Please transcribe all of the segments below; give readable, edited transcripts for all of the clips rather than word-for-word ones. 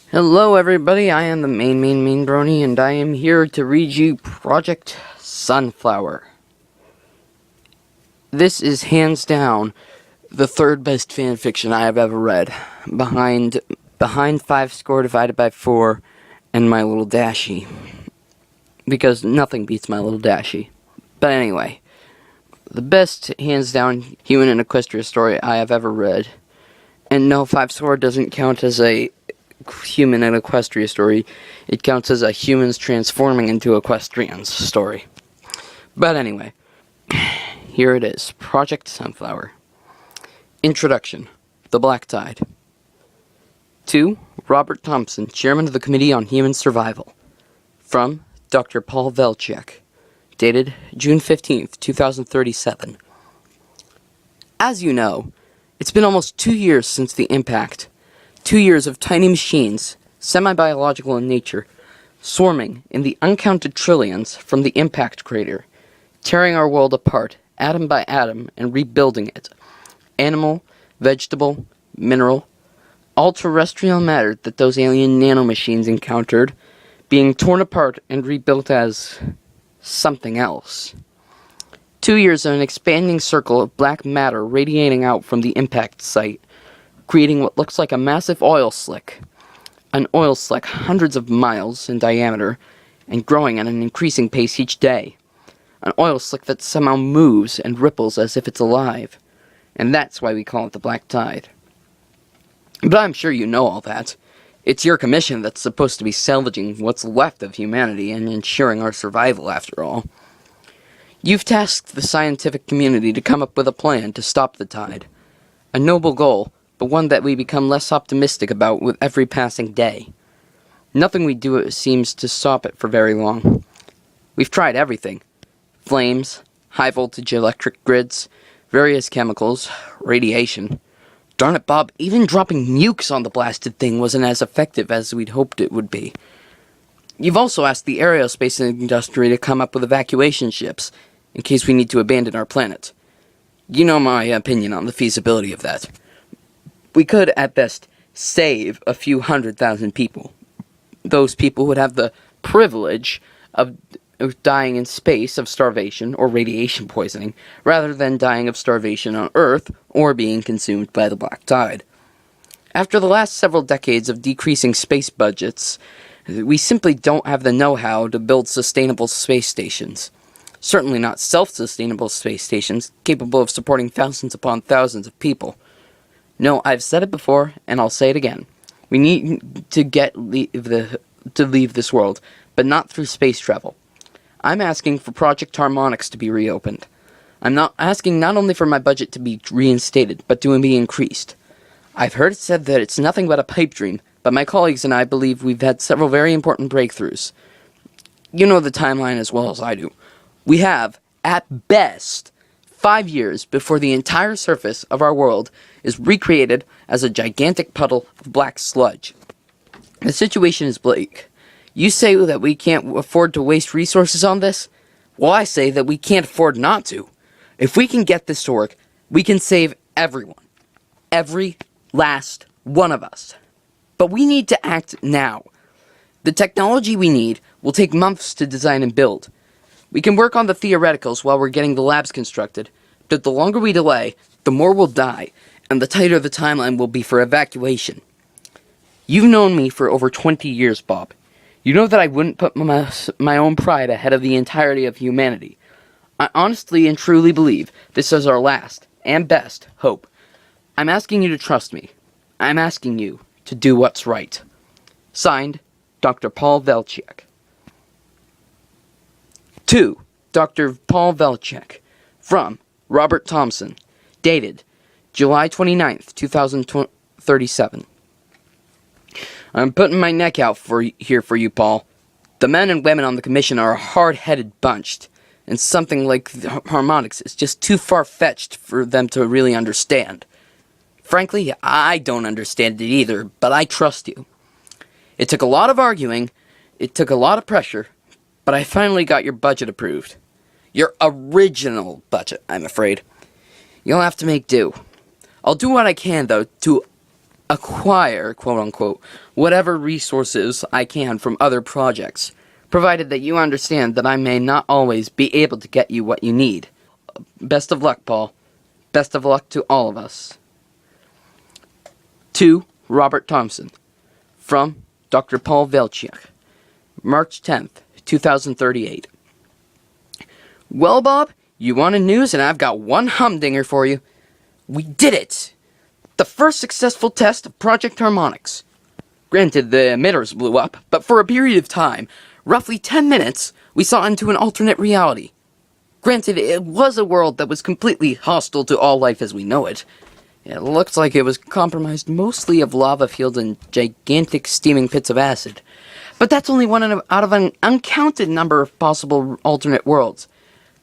Hello everybody, I am the main brony, and I am here to read you Project Sunflower. This is hands down the third best fanfiction I have ever read, behind 5 score divided by 4 and My Little Dashie. Because nothing beats My Little Dashie. But anyway, the best hands down human and equestria story I have ever read. And no, 5 score doesn't count as a human and equestria story. It counts as a humans transforming into equestrians story. But anyway, here it is. Project Sunflower. Introduction. The Black Tide. To Robert Thompson, Chairman of the Committee on Human Survival. From Dr. Paul Velchek. Dated June 15th, 2037. As you know, it's been almost 2 years since the impact. 2 years of tiny machines, semi-biological in nature, swarming in the uncounted trillions from the impact crater, tearing our world apart, atom by atom, and rebuilding it. Animal, vegetable, mineral, all terrestrial matter that those alien nanomachines encountered, being torn apart and rebuilt as something else. 2 years of an expanding circle of black matter radiating out from the impact site, creating what looks like a massive oil slick. An oil slick hundreds of miles in diameter and growing at an increasing pace each day. An oil slick that somehow moves and ripples as if it's alive. And that's why we call it the Black Tide. But I'm sure you know all that. It's your commission that's supposed to be salvaging what's left of humanity and ensuring our survival after all. You've tasked the scientific community to come up with a plan to stop the tide. A noble goal, but one that we become less optimistic about with every passing day. Nothing we do seems to stop it for very long. We've tried everything. Flames, high-voltage electric grids, various chemicals, radiation. Darn it, Bob, even dropping nukes on the blasted thing wasn't as effective as we'd hoped it would be. You've also asked the aerospace industry to come up with evacuation ships, in case we need to abandon our planet. You know my opinion on the feasibility of that. We could, at best, save a few 100,000 people. Those people would have the privilege of dying in space of starvation or radiation poisoning, rather than dying of starvation on Earth or being consumed by the Black Tide. After the last several decades of decreasing space budgets, we simply don't have the know-how to build sustainable space stations. Certainly not self-sustainable space stations capable of supporting thousands upon thousands of people. No, I've said it before, and I'll say it again. We need to leave this world, but not through space travel. I'm asking for Project Harmonics to be reopened. I'm not asking not only for my budget to be reinstated, but to be increased. I've heard it said that it's nothing but a pipe dream, but my colleagues and I believe we've had several very important breakthroughs. You know the timeline as well as I do. We have, at best, 5 years before the entire surface of our world is recreated as a gigantic puddle of black sludge. The situation is bleak. You say that we can't afford to waste resources on this? Well, I say that we can't afford not to. If we can get this to work, we can save everyone. Every last one of us. But we need to act now. The technology we need will take months to design and build. We can work on the theoreticals while we're getting the labs constructed, but the longer we delay, the more we'll die, and the tighter the timeline will be for evacuation. You've known me for over 20 years, Bob. You know that I wouldn't put my own pride ahead of the entirety of humanity. I honestly and truly believe this is our last, and best, hope. I'm asking you to trust me. I'm asking you to do what's right. Signed, Dr. Paul Velchek. To Dr. Paul Velchek. From Robert Thompson. Dated July 29th, 2037. I'm putting my neck out here for you, Paul. The men and women on the commission are a hard-headed bunch, and something like harmonics is just too far-fetched for them to really understand. Frankly, I don't understand it either, but I trust you. It took a lot of arguing, it took a lot of pressure, but I finally got your budget approved. Your original budget, I'm afraid. You'll have to make do. I'll do what I can, though, to acquire, quote-unquote, whatever resources I can from other projects, provided that you understand that I may not always be able to get you what you need. Best of luck, Paul. Best of luck to all of us. To Robert Thompson, from Dr. Paul Velchiak, March 10th, 2038. Well, Bob, you wanted news and I've got one humdinger for you. We did it! The first successful test of Project Harmonics. Granted, the emitters blew up, but for a period of time, roughly 10 minutes, we saw into an alternate reality. Granted, it was a world that was completely hostile to all life as we know it. It looks like it was compromised mostly of lava fields and gigantic steaming pits of acid. But that's only one out of an uncounted number of possible alternate worlds.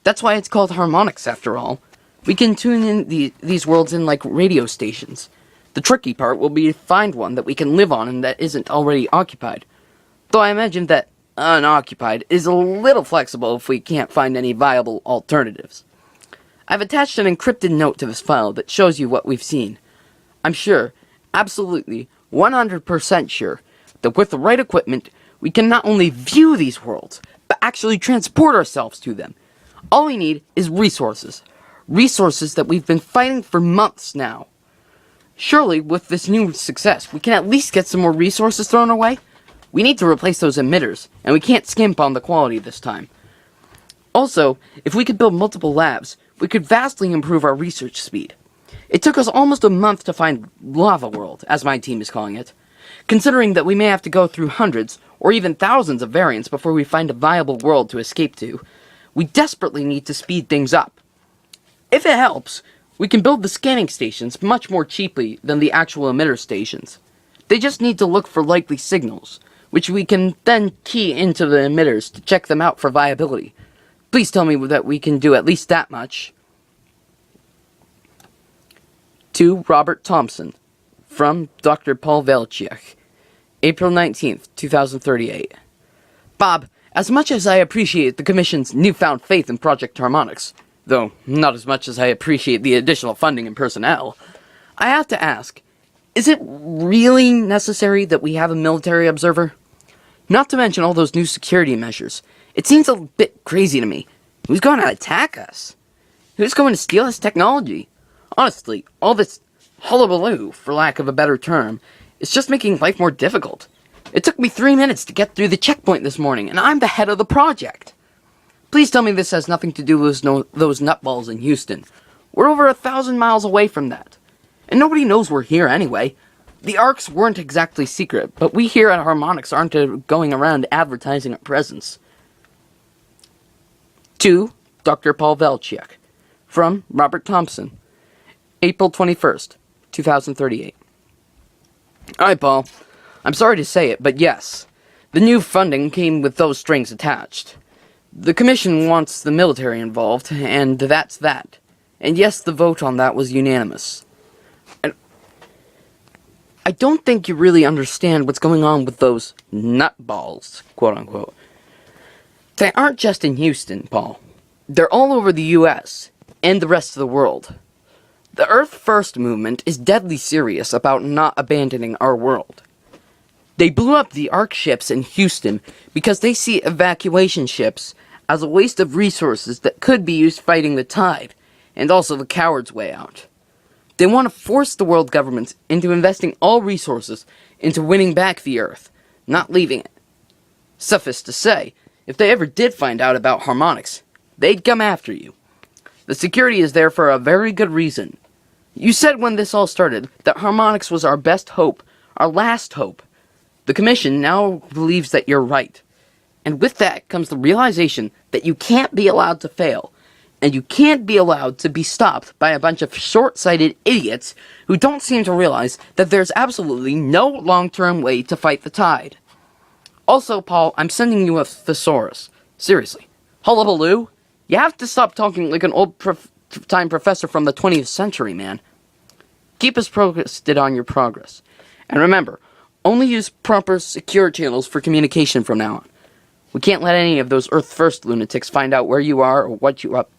That's why it's called Harmonics, after all. We can tune in these worlds in like radio stations. The tricky part will be to find one that we can live on and that isn't already occupied. Though I imagine that unoccupied is a little flexible if we can't find any viable alternatives. I've attached an encrypted note to this file that shows you what we've seen. I'm sure, absolutely, 100% sure, that with the right equipment, we can not only view these worlds, but actually transport ourselves to them. All we need is resources. Resources that we've been fighting for months now. Surely, with this new success, we can at least get some more resources thrown away. We need to replace those emitters, and we can't skimp on the quality this time. Also, if we could build multiple labs, we could vastly improve our research speed. It took us almost a month to find Lava World, as my team is calling it. Considering that we may have to go through hundreds, or even thousands of variants before we find a viable world to escape to, we desperately need to speed things up. If it helps, we can build the scanning stations much more cheaply than the actual emitter stations. They just need to look for likely signals, which we can then key into the emitters to check them out for viability. Please tell me that we can do at least that much. To Robert Thompson, from Dr. Paul Velchiak, April 19th, 2038. Bob, as much as I appreciate the Commission's newfound faith in Project Harmonics, though not as much as I appreciate the additional funding and personnel, I have to ask, is it really necessary that we have a military observer? Not to mention all those new security measures. It seems a bit crazy to me. Who's going to attack us? Who's going to steal this technology? Honestly, all this hullabaloo, for lack of a better term, is just making life more difficult. It took me 3 minutes to get through the checkpoint this morning, and I'm the head of the project. Please tell me this has nothing to do with those nutballs in Houston. We're over 1,000 miles away from that. And nobody knows we're here anyway. The ARCs weren't exactly secret, but we here at Harmonics aren't going around advertising our presence. To Dr. Paul Velchiak, from Robert Thompson, April 21st, 2038. Alright, Paul. I'm sorry to say it, but yes, the new funding came with those strings attached. The Commission wants the military involved, and that's that. And yes, the vote on that was unanimous. I don't think you really understand what's going on with those nutballs, quote-unquote. They aren't just in Houston, Paul. They're all over the U.S. and the rest of the world. The Earth First movement is deadly serious about not abandoning our world. They blew up the ARC ships in Houston because they see evacuation ships as a waste of resources that could be used fighting the tide, and also the coward's way out. They want to force the world governments into investing all resources into winning back the Earth, not leaving it. Suffice to say, if they ever did find out about Harmonics, they'd come after you. The security is there for a very good reason. You said when this all started that Harmonics was our best hope, our last hope. The Commission now believes that you're right. And with that comes the realization that you can't be allowed to fail. And you can't be allowed to be stopped by a bunch of short-sighted idiots who don't seem to realize that there's absolutely no long-term way to fight the tide. Also, Paul, I'm sending you a thesaurus. Seriously. Hullabaloo? You have to stop talking like an old-time professor from the 20th century, man. Keep us posted on your progress. And remember, only use proper, secure channels for communication from now on. We can't let any of those Earth First lunatics find out where you are or what you're up